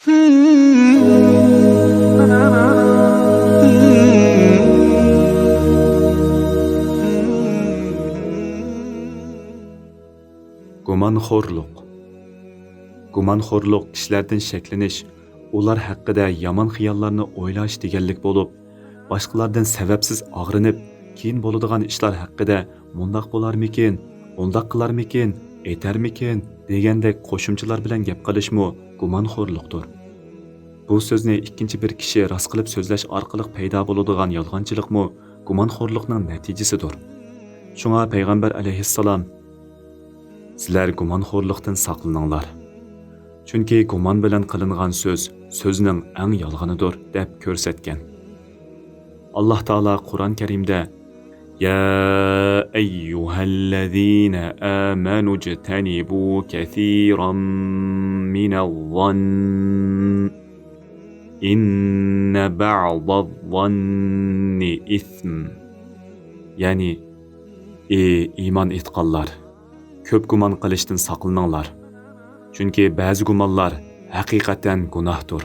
Gumonxo'rlik. Gumonxo'rlik kishilardan shaklanish, ular haqida yomon xiyollarni o'ylash deganlik bo'lib, boshqalardan sababsiz og'rinib, keyin bo'ladigan ishlar haqida mundoq bo'larmikin, undoq qilarmikin, aytarmikin degandek qo'shimchalar bilan gap qilishmi gumonxo'rlikdir. Bu so'zni ikkinchi bir kishi rost qilib so'zlash orqali paydo bo'ladigan yolg'onchilikmi gumonxo'rlikning natijasidir. Shunga payg'ambar alayhissalom sizlar gumonxo'rlikdan saqlaninglar. Chunki gumon bilan qilingan so'zning eng yolg'onidir deb ko'rsatgan. Alloh taolo Qur'on Karimda Ya ayyuhallazina amanu jtanibu kathiran minadh-dhann inna ba'dadh-dhanni ithm. Ya'ni iymon etqanlar ko'p gumon qilishdan saqlaninglar. Chunki ba'zi gumonlar haqiqatan gunohdir.